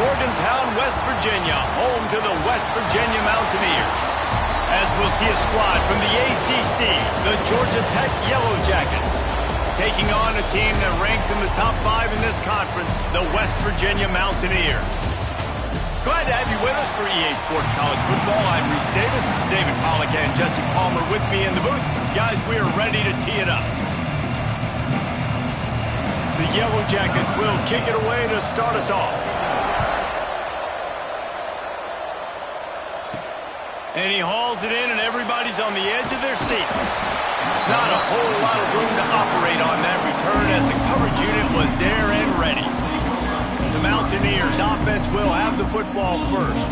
Morgantown, West Virginia, home to the West Virginia Mountaineers. As we'll see a squad from the ACC, the Georgia Tech Yellow Jackets, taking on a team that ranks in the top 5 in this conference, the West Virginia Mountaineers. Glad to have you with us for EA Sports College Football. I'm Reese Davis, David Pollack and Jesse Palmer with me in the booth. Guys, we are ready to tee it up. The Yellow Jackets will kick it away to start us off. And he hauls it in, and everybody's on the edge of their seats. Not a whole lot of room to operate on that return as the coverage unit was there and ready. The Mountaineers offense will have the football first.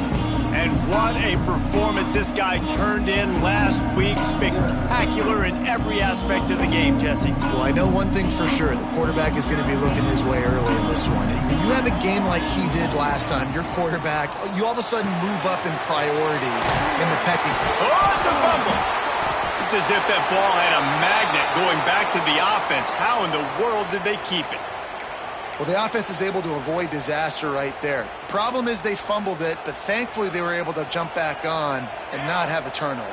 And what a performance this guy turned in last week. Spectacular in every aspect of the game, Jesse. Well, I know one thing for sure. The quarterback is going to be looking his way early in this one. When you have a game like he did last time, your quarterback, you all of a sudden move up in priority in the pecking. Oh, it's a fumble. It's as if that ball had a magnet going back to the offense. How in the world did they keep it? Well, the offense is able to avoid disaster right there. Problem is they fumbled it, but thankfully they were able to jump back on and not have a turnover.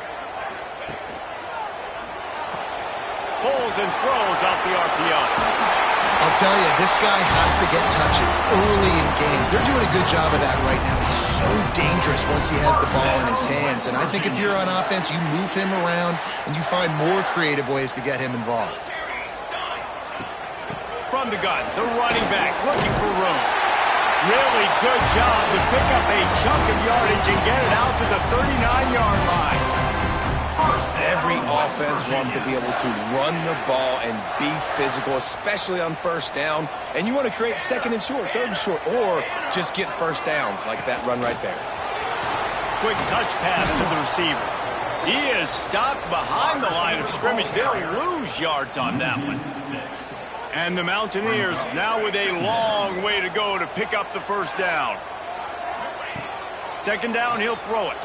Pulls and throws off the RPO. I'll tell you, this guy has to get touches early in games. They're doing a good job of that right now. He's so dangerous once he has the ball in his hands. And I think if you're on offense, you move him around and you find more creative ways to get him involved. From the gun, the running back looking for room. Really good job to pick up a chunk of yardage and get it out to the 39-yard line. Every offense wants to be able to run the ball and be physical, especially on first down. And you want to create second and short, third and short, or just get first downs like that run right there. Quick touch pass to the receiver. He is stopped behind the line of scrimmage. They'll lose yards on that one. And the Mountaineers now with a long way to go to pick up the first down. Second down, he'll throw it.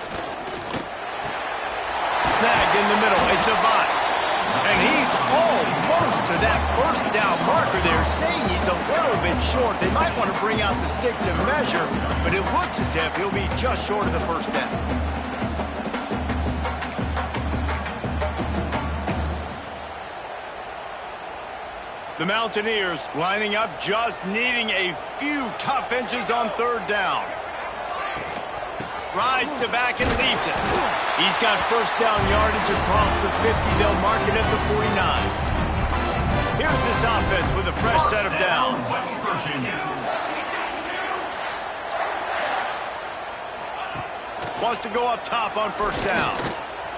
Snagged in the middle, it's Avant. And he's almost to that first down marker there, saying he's a little bit short. They might want to bring out the sticks and measure, but it looks as if he'll be just short of the first down. The Mountaineers lining up, just needing a few tough inches on third down. Rides the back and leaves it. He's got first down yardage across the 50. They'll mark it at the 49. Here's this offense with a fresh set of downs. Wants to go up top on first down.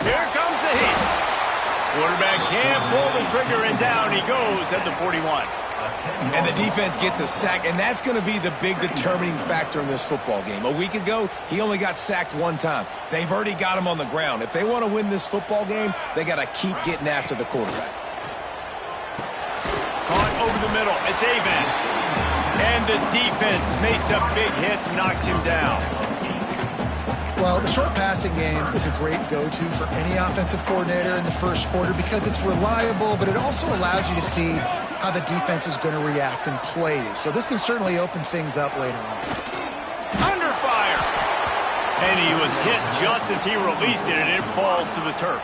Here comes the heat. Quarterback can't pull the trigger, and down he goes at the 41. And the defense gets a sack, and that's going to be the big determining factor in this football game. A week ago, he only got sacked one time. They've already got him on the ground. If they want to win this football game, they got to keep getting after the quarterback. Caught over the middle. It's Avant. And the defense makes a big hit and knocks him down. Well, the short passing game is a great go-to for any offensive coordinator in the first quarter because it's reliable, but it also allows you to see how the defense is going to react and play you. So this can certainly open things up later on. Under fire! And he was hit just as he released it, and it falls to the turf.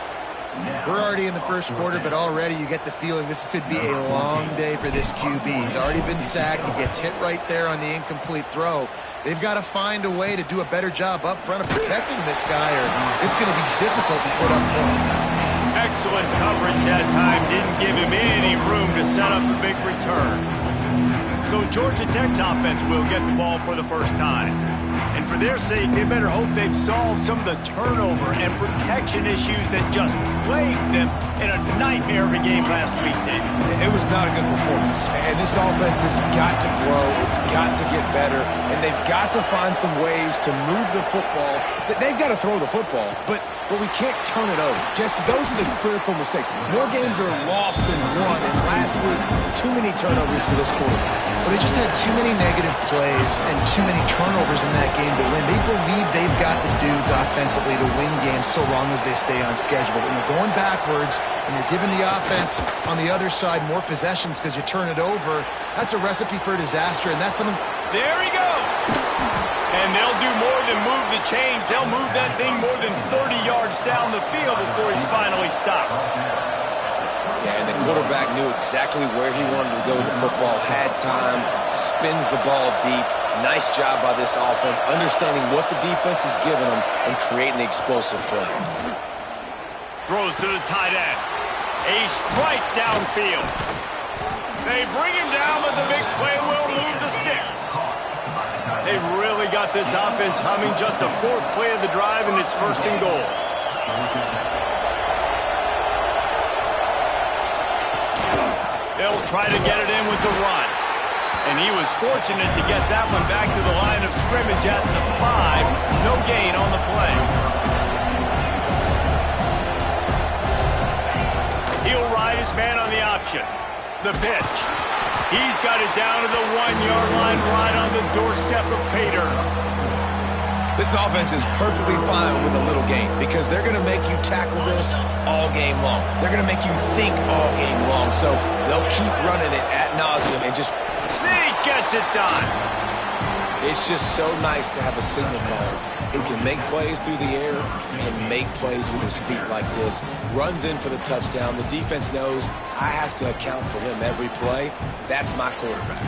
We're already in the first quarter, but already you get the feeling this could be a long day for this QB. He's already been sacked. He gets hit right there on the incomplete throw. They've got to find a way to do a better job up front of protecting this guy, or it's going to be difficult to put up points. Excellent coverage that time. Didn't give him any room to set up a big return. So Georgia Tech's offense will get the ball for the first time. And for their sake, they better hope they've solved some of the turnover and protection issues that just plagued them in a nightmare of a game last week, David. It was not a good performance. And this offense has got to grow. It's got to get better. And they've got to find some ways to move the football. They've got to throw the football, but we can't turn it over. Jesse, those are the critical mistakes. More games are lost than won. And last week, too many turnovers for this quarterback. Well, they just had too many negative plays and too many turnovers in that game to win. They believe they've got the dudes offensively to win games so long as they stay on schedule. But when you're going backwards and you're giving the offense on the other side more possessions because you turn it over, that's a recipe for disaster, and that's something. There he goes! And they'll do more than move the chains. They'll move that thing more than 30 yards down the field before he's finally stopped. Yeah, and the quarterback knew exactly where he wanted to go with the football, had time, spins the ball deep. Nice job by this offense, understanding what the defense is giving them and creating the explosive play. Throws to the tight end. A strike downfield. They bring him down, but the big play will move the sticks. They've really got this offense humming. Just the fourth play of the drive, and it's 1st and goal. They'll try to get it in with the run. And he was fortunate to get that one back to the line of scrimmage at the 5. No gain on the play. He'll ride his man on the option. The pitch. He's got it down to the 1-yard line right on the doorstep of Pater. This offense is perfectly fine with a little game because they're going to make you tackle this all game long. They're going to make you think all game long. So they'll keep running it ad nauseum and just... Sneak gets it done. It's just so nice to have a signal caller who can make plays through the air and make plays with his feet like this. Runs in for the touchdown. The defense knows I have to account for him every play. That's my quarterback.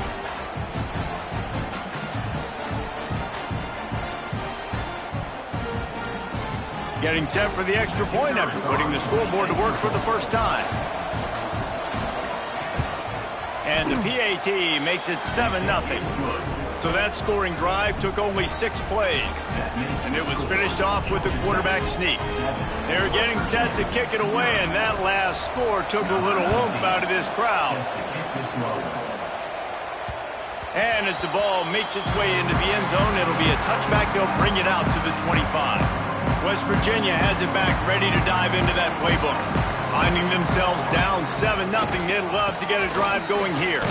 Getting set for the extra point after putting the scoreboard to work for the first time. And the PAT makes it 7-0. So that scoring drive took only 6 plays. And it was finished off with a quarterback sneak. They were getting set to kick it away, and that last score took a little oomph out of this crowd. And as the ball makes its way into the end zone, it'll be a touchback. They'll bring it out to the 25. West Virginia has it back, ready to dive into that playbook. Finding themselves down 7-0, they'd love to get a drive going here.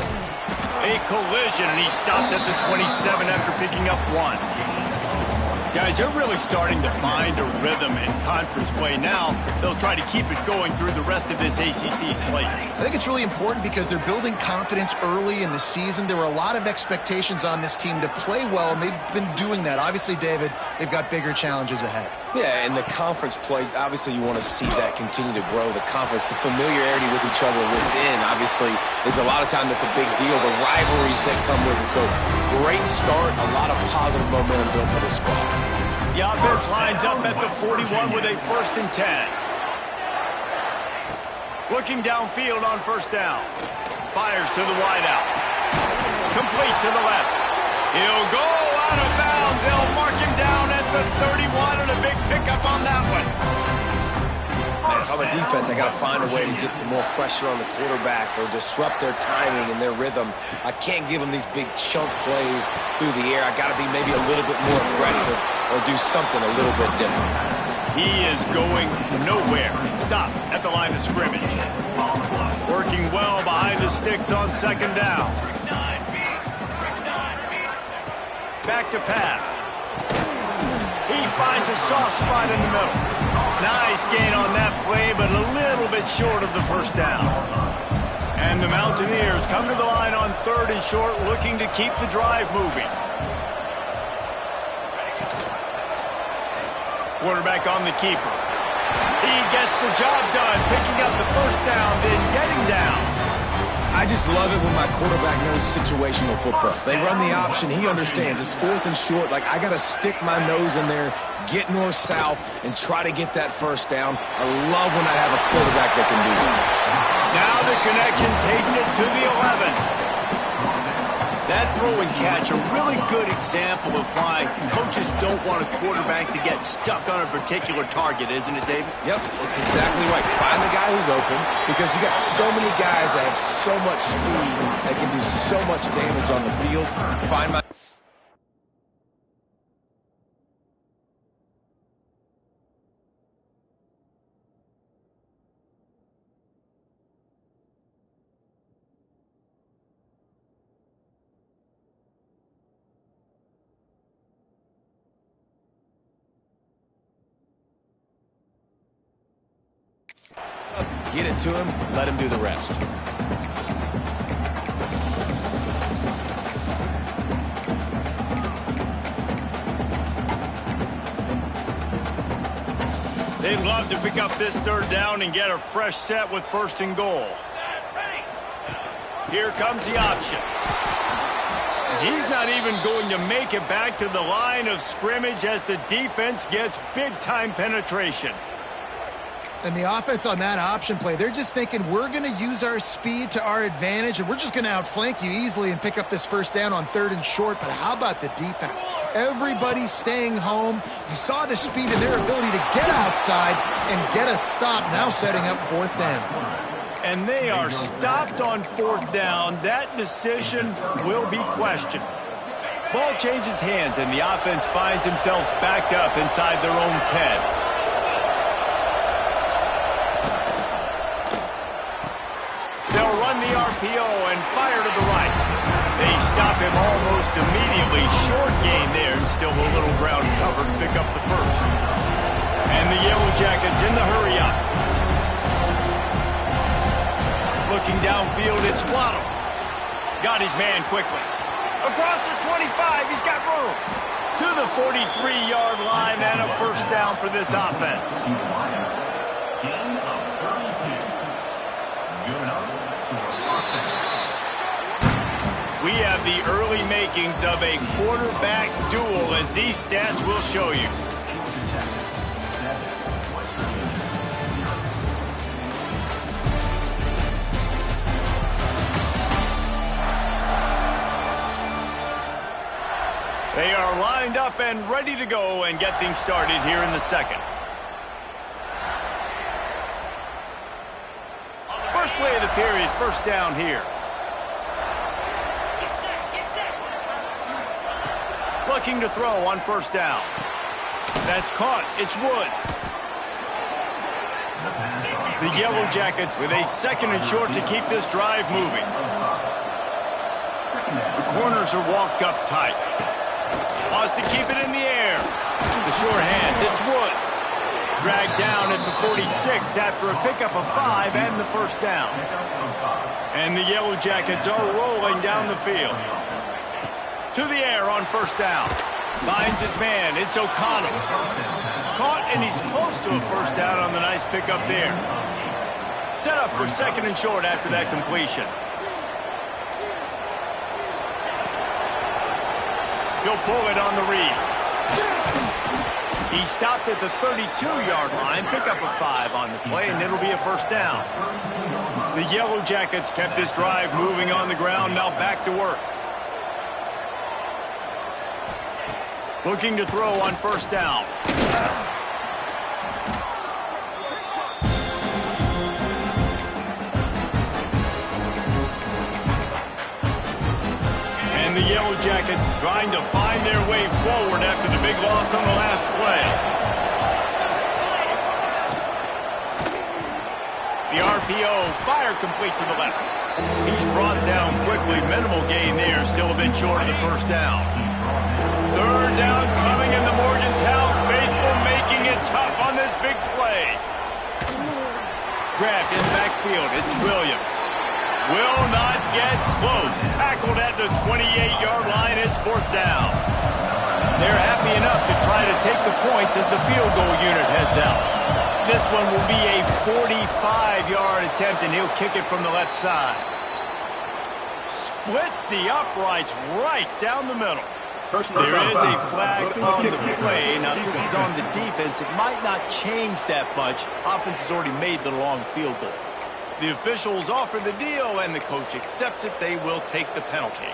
A collision, and he stopped at the 27 after picking up 1. Guys, they're really starting to find a rhythm in conference play now. They'll try to keep it going through the rest of this ACC slate. I think it's really important because they're building confidence early in the season. There were a lot of expectations on this team to play well, and they've been doing that. Obviously, David, they've got bigger challenges ahead. Yeah, and the conference play, obviously you want to see that continue to grow. The confidence, the familiarity with each other within, obviously, is a lot of time that's a big deal. The rivalries that come with it. So, great start, a lot of positive momentum built for this squad. The offense lines up at the 41 with a 1st and 10. Looking downfield on 1st down. Fires to the wideout. Complete to the left. He'll go out of bounds. They'll mark him down at the 31, and a big pickup on that one. Man, if I'm a defense, I got to find a way to get some more pressure on the quarterback or disrupt their timing and their rhythm. I can't give them these big chunk plays through the air. I got to be maybe a little bit more aggressive or do something a little bit different. He is going nowhere. Stop at the line of scrimmage. Working well behind the sticks on 2nd down. Back to pass. He finds a soft spot in the middle. Nice gain on that play, but a little bit short of the 1st down. And the Mountaineers come to the line on 3rd and short, looking to keep the drive moving. Quarterback on the keeper. He gets the job done, picking up the 1st down, then getting down. I just love it when my quarterback knows situational football. They run the option. He understands. It's 4th and short. Like, I got to stick my nose in there, get north-south, and try to get that 1st down. I love when I have a quarterback that can do that. Now the connection takes it to the 11. That throw and catch, a really good example of why coaches don't want a quarterback to get stuck on a particular target, isn't it, David? Yep, that's exactly right. Find the guy who's open, because you got so many guys that have so much speed that can do so much damage on the field. Find my... Get it to him, let him do the rest. They'd love to pick up this third down and get a fresh set with 1st and goal. Here comes the option. He's not even going to make it back to the line of scrimmage as the defense gets big-time penetration. And the offense on that option play, they're just thinking we're going to use our speed to our advantage and we're just going to outflank you easily and pick up this 1st down on 3rd and short. But how about the defense? Everybody's staying home. You saw the speed and their ability to get outside and get a stop, now setting up 4th down. And they are stopped on 4th down. That decision will be questioned. Ball changes hands and the offense finds themselves backed up inside their own 10. They'll run the RPO and fire to the right. They stop him almost immediately. Short gain there and still a little ground cover to pick up the 1st. And the Yellow Jackets in the hurry up. Looking downfield, it's Waddle. Got his man quickly. Across the 25, he's got room. To the 43-yard line and a 1st down for this offense. We have the early makings of a quarterback duel, as these stats will show you. They are lined up and ready to go and get things started here in the 2nd. First play of the period, 1st down here. Looking to throw on 1st down. That's caught. It's Woods. The Yellow Jackets with a 2nd and short to keep this drive moving. The corners are walked up tight. Wants to keep it in the air. The short hands. It's Woods. Dragged down at the 46 after a pickup of 5 and the 1st down. And the Yellow Jackets are rolling down the field. To the air on 1st down. Finds his man. It's O'Connell. Caught, and he's close to a 1st down on the nice pickup there. Set up for 2nd and short after that completion. He'll pull it on the read. He stopped at the 32-yard line. Pick up a 5 on the play, and it'll be a 1st down. The Yellow Jackets kept this drive moving on the ground. Now back to work. Looking to throw on 1st down. And the Yellow Jackets trying to find their way forward after the big loss on the last play. The RPO, fire complete to the left. He's brought down quickly. Minimal gain there, still a bit short of the 1st down. 3rd down coming in the Morgantown faithful, making it tough on this big play. Grabbed in the backfield. It's Williams. Will not get close. Tackled at the 28-yard line. It's 4th down. They're happy enough to try to take the points as the field goal unit heads out. This one will be a 45-yard attempt, and he'll kick it from the left side. Splits the uprights right down the middle. There is a flag on the play. Now, this is on the defense. It might not change that much. Offense has already made the long field goal. The officials offer the deal, and the coach accepts it. They will take the penalty.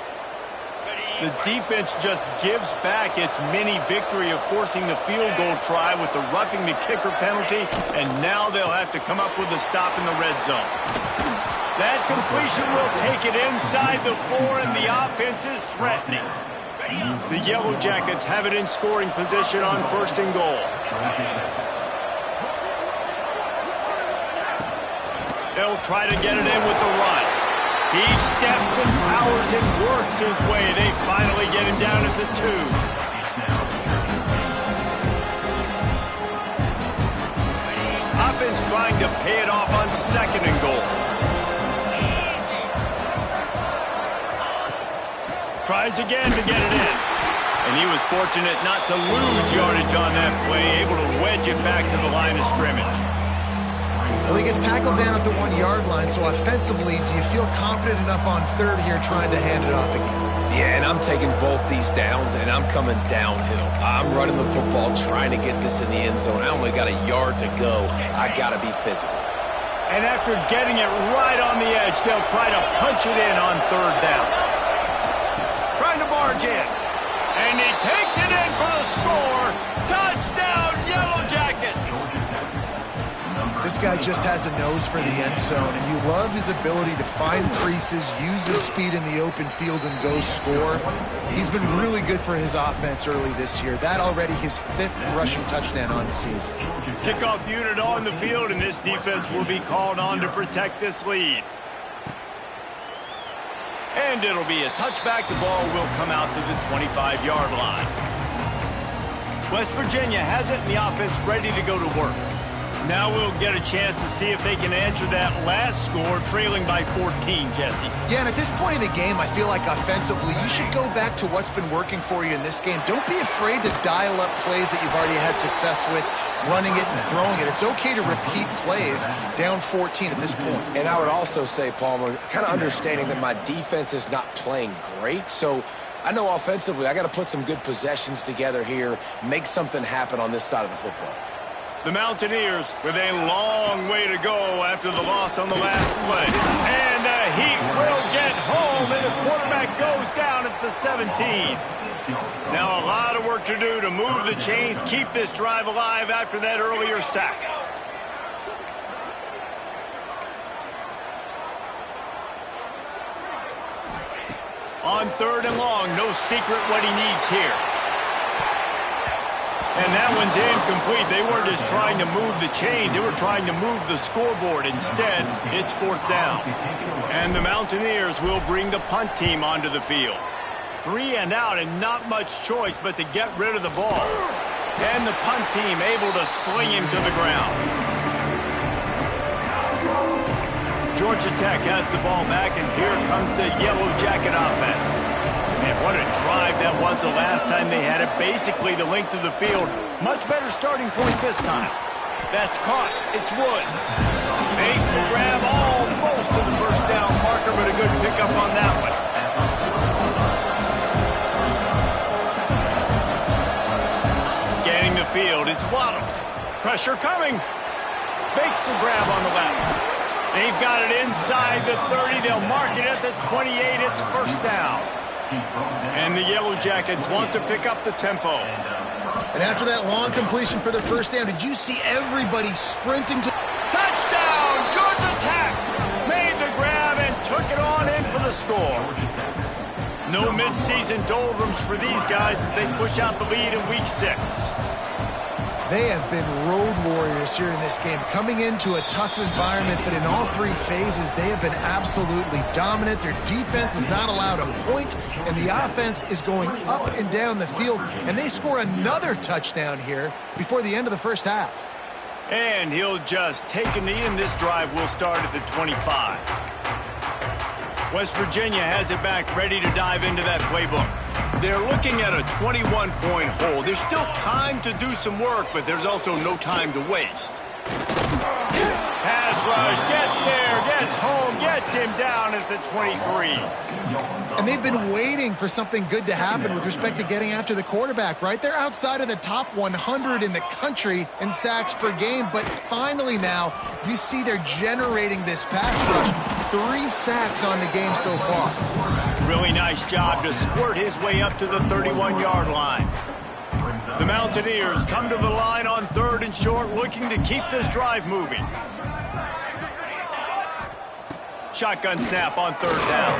The defense just gives back its mini victory of forcing the field goal try with the roughing the kicker penalty, and now they'll have to come up with a stop in the red zone. That completion will take it inside the 4, and the offense is threatening. The Yellow Jackets have it in scoring position on 1st and goal. They'll try to get it in with the run. He steps and powers and works his way. They finally get him down at the 2. Offense trying to pay it off on 2nd and goal. Tries again to get it in. And he was fortunate not to lose yardage on that play, able to wedge it back to the line of scrimmage. Well, he gets tackled down at the 1-yard line, so offensively, do you feel confident enough on third here trying to hand it off again? Yeah, and I'm taking both these downs, and I'm coming downhill. I'm running the football, trying to get this in the end zone. I only got a yard to go. I got to be physical. And after getting it right on the edge, they'll try to punch it in on third down. Trying to barge in. And he takes it in for the score. Touchdown, Yellow Jackets! This guy just has a nose for the end zone, and you love his ability to find creases, use his speed in the open field, and go score. He's been really good for his offense early this year. That already his 5th rushing touchdown on the season. Kickoff unit on the field, and this defense will be called on to protect this lead. And it'll be a touchback. The ball will come out to the 25-yard line. West Virginia has it, and the offense ready to go to work. Now we'll get a chance to see if they can answer that last score, trailing by 14, Jesse. Yeah, and at this point in the game, I feel like offensively, you should go back to what's been working for you in this game. Don't be afraid to dial up plays that you've already had success with, running it and throwing it. It's okay to repeat plays down 14 at this point. And I would also say, Palmer, kind of understanding that my defense is not playing great, so I know offensively I got to put some good possessions together here, make something happen on this side of the football. The Mountaineers with a long way to go after the loss on the last play. And he will get home, and the quarterback goes down at the 17. Now a lot of work to do to move the chains, keep this drive alive after that earlier sack. On third and long, no secret what he needs here. And that one's incomplete. They weren't just trying to move the chains. They were trying to move the scoreboard. Instead, it's fourth down. And the Mountaineers will bring the punt team onto the field. 3 and out, and not much choice but to get rid of the ball. And the punt team able to sling him to the ground. Georgia Tech has the ball back, and here comes the Yellow Jacket offense. And what a drive that was the last time they had it. Basically the length of the field. Much better starting point this time. That's caught. It's Woods. Makes the grab almost to the first down marker, but a good pickup on that one. Scanning the field. It's Waddle. Pressure coming. Makes the grab on the left. They've got it inside the 30. They'll mark it at the 28. It's first down. And the Yellow Jackets want to pick up the tempo. And after that long completion for the first down, did you see everybody sprinting to... Touchdown! Georgia Tech made the grab and took it on in for the score. No midseason doldrums for these guys as they push out the lead in week 6. They have been road warriors here in this game, coming into a tough environment, but in all 3 phases, they have been absolutely dominant. Their defense is not allowed a point, and the offense is going up and down the field, and they score another touchdown here before the end of the first half. And he'll just take a knee, and this drive will start at the 25. West Virginia has it back, ready to dive into that playbook. They're looking at a 21-point hole. There's still time to do some work, but there's also no time to waste. Pass rush, gets there, gets home, gets him down at the 23. And they've been waiting for something good to happen with respect to getting after the quarterback, right? They're outside of the top 100 in the country in sacks per game, but finally now you see they're generating this pass rush. 3 sacks on the game so far. Really nice job to squirt his way up to the 31-yard line. The Mountaineers come to the line on third and short, looking to keep this drive moving. Shotgun snap on third down.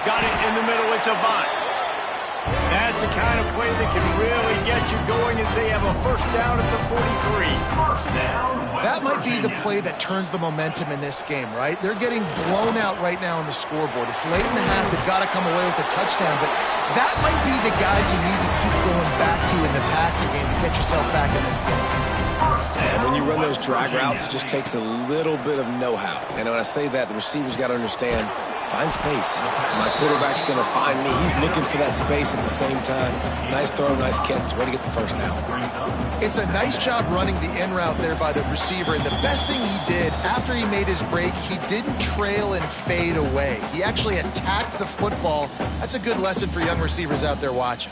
Got it in the middle. It's Avant. That's the kind of play that can really get you going as they have a first down at the 43. That might be the play that turns the momentum in this game, right? They're getting blown out right now on the scoreboard. It's late in the half. They've got to come away with a touchdown, but that might be the guy you need to keep going back to you in the passing game to get yourself back in this game. And when you run those drag routes, it just takes a little bit of know-how. And when I say that, the receiver's got to understand, find space. My quarterback's going to find me. He's looking for that space at the same time. Nice throw, nice catch. Way to get the first down. It's a nice job running the in route there by the receiver. And the best thing he did after he made his break, he didn't trail and fade away. He actually attacked the football. That's a good lesson for young receivers out there watching.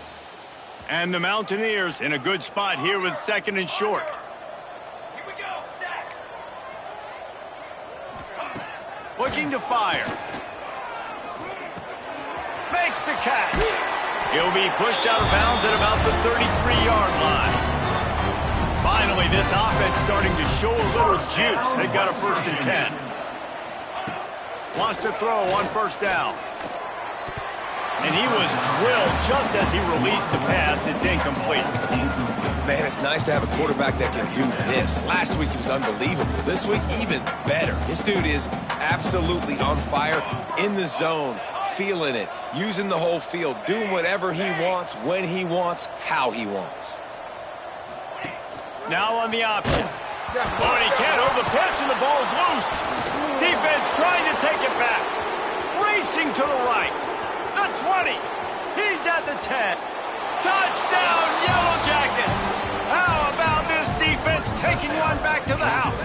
And the Mountaineers in a good spot here with 2nd and short. Looking to fire. Makes the catch. He'll be pushed out of bounds at about the 33-yard line. Finally, this offense starting to show a little juice. They've got a 1st and 10. Wants to throw on 1st down. And he was drilled just as he released the pass. It's incomplete. Man, it's nice to have a quarterback that can do this. Last week he was unbelievable. This week, even better. This dude is absolutely on fire, in the zone, feeling it, using the whole field, doing whatever he wants, when he wants, how he wants. Now on the option. Oh, and he can't hold the pitch, and the ball's loose. Defense trying to take it back. Racing to the right. The 20. He's at the 10. Touchdown, Yellow Jackets. How about this defense taking one back to the house?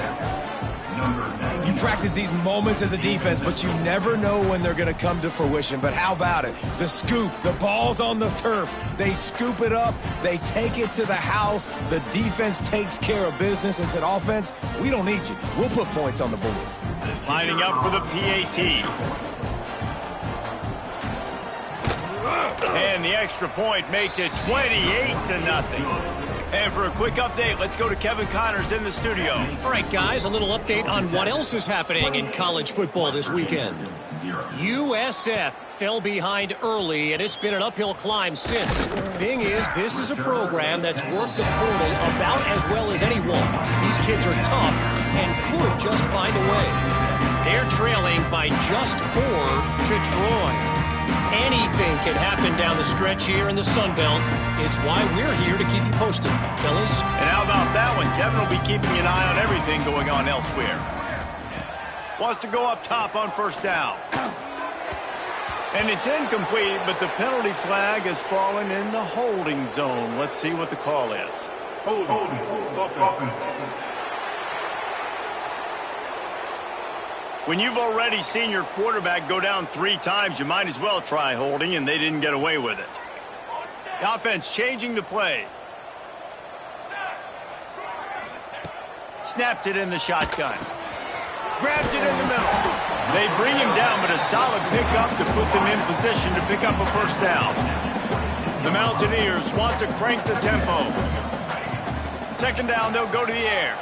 You practice these moments as a defense, but you never know when they're going to come to fruition. But how about it? The scoop, the ball's on the turf. They scoop it up. They take it to the house. The defense takes care of business and said, offense, we don't need you. We'll put points on the board. Lining up for the PAT. And the extra point makes it 28-0. And for a quick update, let's go to Kevin Connors in the studio. All right, guys, a little update on what else is happening in college football this weekend. USF fell behind early, and it's been an uphill climb since. Thing is, this is a program that's worked the portal about as well as anyone. These kids are tough and could just find a way. They're trailing by just 4 to Troy. Anything can happen down the stretch here in the Sun Belt. It's why we're here to keep you posted, fellas. And how about that one? Kevin will be keeping an eye on everything going on elsewhere. Wants to go up top on 1st down. And it's incomplete, but the penalty flag has fallen in the holding zone. Let's see what the call is. Holding. When you've already seen your quarterback go down 3 times, you might as well try holding, and they didn't get away with it. The offense changing the play. Snaps it in the shotgun. Grabs it in the middle. They bring him down, but a solid pickup to put them in position to pick up a 1st down. The Mountaineers want to crank the tempo. 2nd down, they'll go to the air.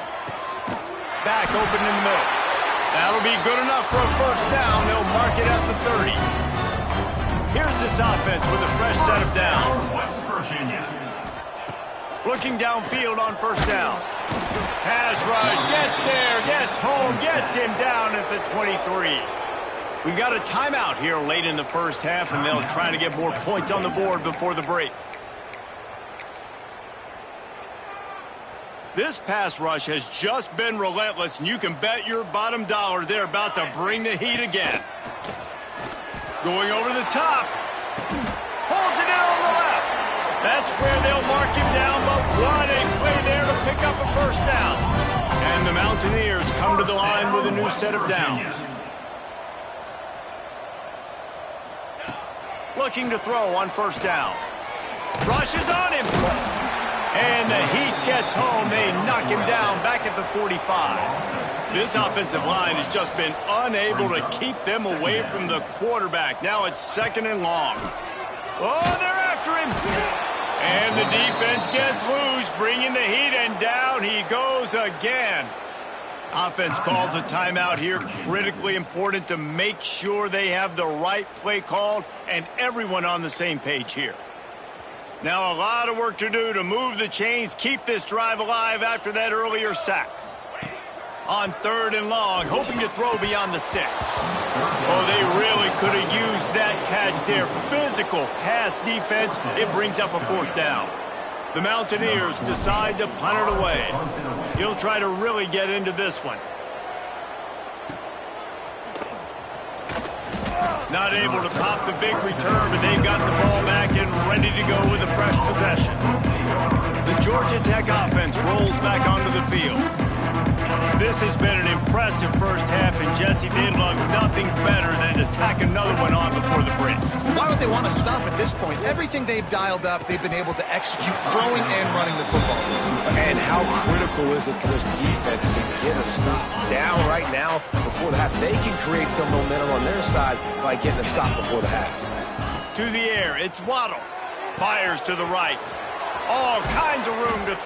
Back open in the middle. That'll be good enough for a 1st down. They'll mark it at the 30. Here's this offense with a fresh set of downs. West Virginia. Looking downfield on 1st down. Pass rush, gets there, gets home, gets him down at the 23. We've got a timeout here late in the 1st half, and they'll try to get more points on the board before the break. This pass rush has just been relentless, and you can bet your bottom dollar they're about to bring the heat again. Going over the top. Holds it in on the left. That's where they'll mark him down, but what a play there to pick up a 1st down. And the Mountaineers come to the line with a new set of downs. Looking to throw on 1st down. Rushes on him. And the heat gets home. They knock him down back at the 45. This offensive line has just been unable to keep them away from the quarterback. Now it's 2nd and long. Oh, they're after him. And the defense gets loose, bringing the heat, and down he goes again. Offense calls a timeout here. Critically important to make sure they have the right play called and everyone on the same page here. Now a lot of work to do to move the chains, keep this drive alive after that earlier sack. On 3rd and long, hoping to throw beyond the sticks. Oh, they really could have used that catch there. Physical pass defense. It brings up a 4th down. The Mountaineers decide to punt it away. He'll try to really get into this one. Not able to pop the big return, but they've got the ball back and ready to go with a fresh possession. The Georgia Tech offense rolls back onto the field. This has been an impressive first half, and Jesse, they'd love nothing better than to tack another one on before the break. Why would they want to stop at this point? Everything they've dialed up, they've been able to execute throwing and running the football. And how critical is it for this defense to get a stop down right now before the half? They can create some momentum on their side by getting a stop before the half. To the air, it's Waddle. Fires to the right. All kinds of room to...